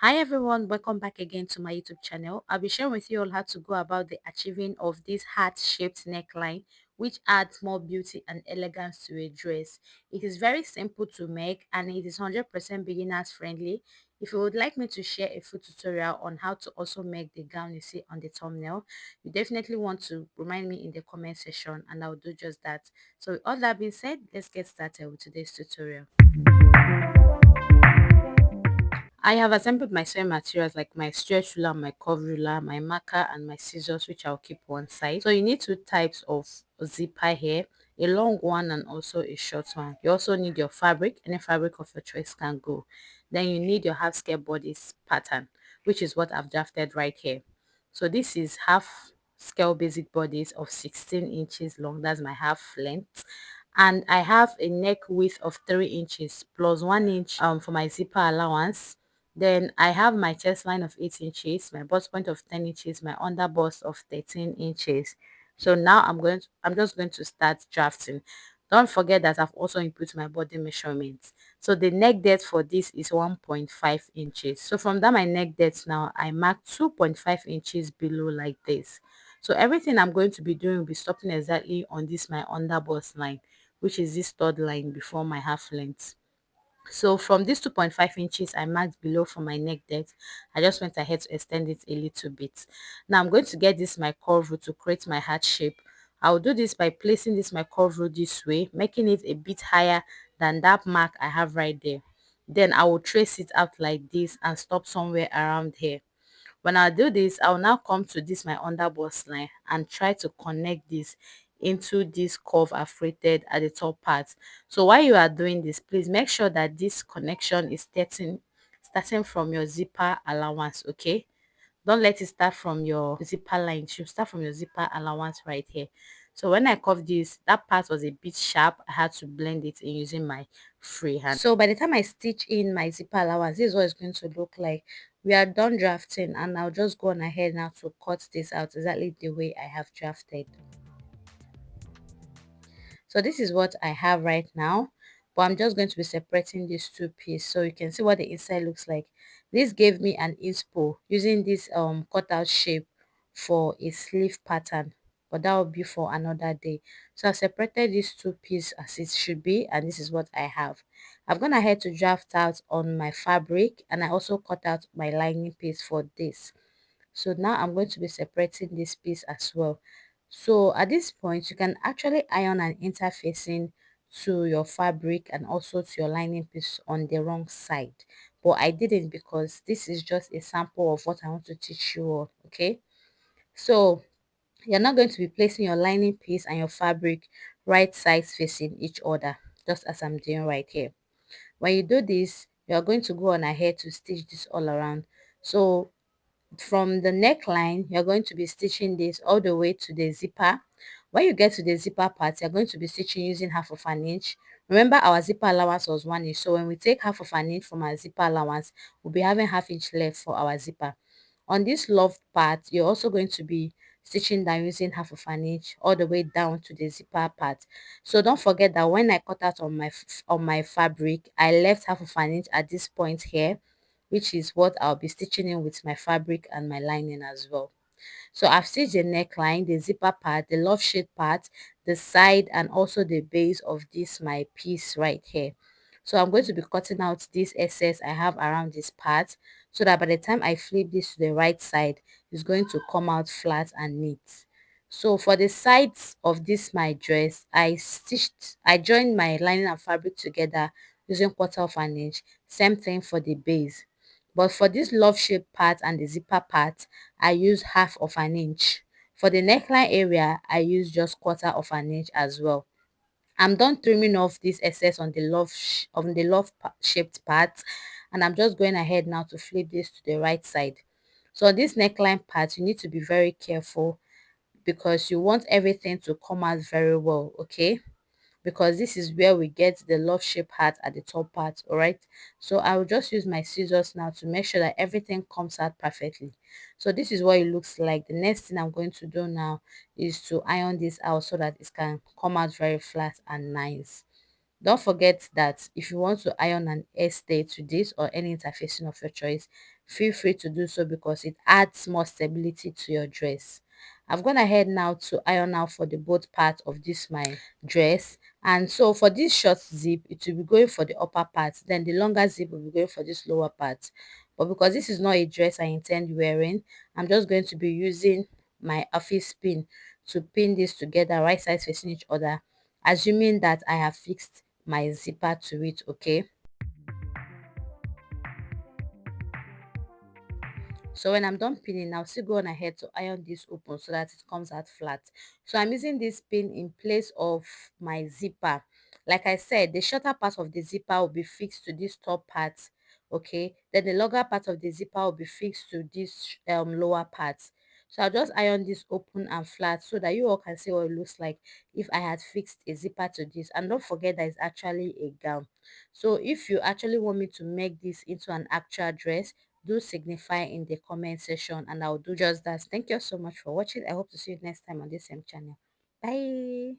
Hi everyone, welcome back again to my YouTube channel. I'll be sharing with you all how to go about the achieving of this heart-shaped neckline, which adds more beauty and elegance to a dress. It is very simple to make and it is 100% beginners friendly. If you would like me to share a full tutorial on how to also make the gown you see on the thumbnail, you definitely want to remind me in the comment section and I'll do just that. So with all that being said, let's get started with today's tutorial. I have assembled my sewing materials like my stretch ruler, my curve ruler, my marker and my scissors, which I'll keep one side. So you need two types of zipper here, a long one and also a short one. You also need your fabric, any fabric of your choice can go. Then you need your half skirt bodice pattern, which is what I've drafted right here. So this is half scale basic bodice of 16 inches long, that's my half length, and I have a neck width of 3 inches plus 1 inch for my zipper allowance. Then I have my chest line of 8 inches, my bust point of 10 inches, my under bust of 13 inches. So now I'm just going to start drafting. Don't forget that I've also input my body measurements. So the neck depth for this is 1.5 inches. So from that my neck depth now, I mark 2.5 inches below like this. So everything I'm going to be doing will be stopping exactly on this my under bust line, which is this third line before my half length. So from this 2.5 inches I marked below for my neck depth, I just went ahead to extend it a little bit. Now I'm going to get this my curve rule to create my heart shape. I'll do this by placing this my curve rule this way, making it a bit higher than that mark I have right there. Then I will trace it out like this and stop somewhere around here. When I do this, I'll now come to this my underbust line and try to connect this into this curve I've created at the top part. So while you are doing this, please make sure that this connection is starting from your zipper allowance, okay? Don't let it start from your zipper line. It should start from your zipper allowance right here. So when I curved this, that part was a bit sharp. I had to blend it in using my free hand. So by the time I stitch in my zipper allowance, this is what it's going to look like. We are done drafting and I'll just go on ahead now to cut this out exactly the way I have drafted. So this is what I have right now, but I'm just going to be separating these two pieces so you can see what the inside looks like. This gave me an inspo using this cutout shape for a sleeve pattern, but that will be for another day. So I separated these two pieces as it should be, and this is what I have. I've gone ahead to draft out on my fabric, and I also cut out my lining piece for this. So now I'm going to be separating this piece as well. So at this point, you can actually iron and interfacing to your fabric and also to your lining piece on the wrong side. But I didn't because this is just a sample of what I want to teach you all, okay? So you're not going to be placing your lining piece and your fabric right sides facing each other, just as I'm doing right here. When you do this, you're going to go on ahead to stitch this all around. So from the neckline, you're going to be stitching this all the way to the zipper. When you get to the zipper part, you're going to be stitching using half of an inch. Remember our zipper allowance was 1 inch, so when we take half of an inch from our zipper allowance, we'll be having half inch left for our zipper. On this love part, you're also going to be stitching down using half of an inch all the way down to the zipper part. So don't forget that when I cut out on my fabric, I left half of an inch at this point here, which is what I'll be stitching in with my fabric and my lining as well. So I've stitched the neckline, the zipper part, the love shade part, the side and also the base of this my piece right here. So I'm going to be cutting out this excess I have around this part so that by the time I flip this to the right side, it's going to come out flat and neat. So for the sides of this my dress, I joined my lining and fabric together using quarter of an inch. Same thing for the base. But for this love shape part and the zipper part, I use half of an inch. For the neckline area, I use just quarter of an inch as well. I'm done trimming off this excess on the shaped part, and I'm just going ahead now to flip this to the right side. So on this neckline part, you need to be very careful because you want everything to come out very well, okay? Because this is where we get the love shape heart at the top part. All right, so I will just use my scissors now to make sure that everything comes out perfectly. So this is what it looks like. The next thing I'm going to do now is to iron this out so that it can come out very flat and nice. Don't forget that if you want to iron an stay to this or any interfacing of your choice, feel free to do so because it adds more stability to your dress. I've gone ahead now to iron out for the both part of this my dress. And so for this short zip, it will be going for the upper part, then the longer zip will be going for this lower part. But because this is not a dress I intend wearing, I'm just going to be using my office pin to pin this together, right sides facing each other, assuming that I have fixed my zipper to it. Okay, so when I'm done pinning, I'll still go on ahead to iron this open so that it comes out flat. So I'm using this pin in place of my zipper. Like I said, the shorter part of the zipper will be fixed to this top part. Okay, then the longer part of the zipper will be fixed to this lower part. So I'll just iron this open and flat so that you all can see what it looks like if I had fixed a zipper to this. And don't forget that it's actually a gown. So if you actually want me to make this into an actual dress, do signify in the comment section and I'll do just that. Thank you so much for watching. I hope to see you next time on this same channel. Bye.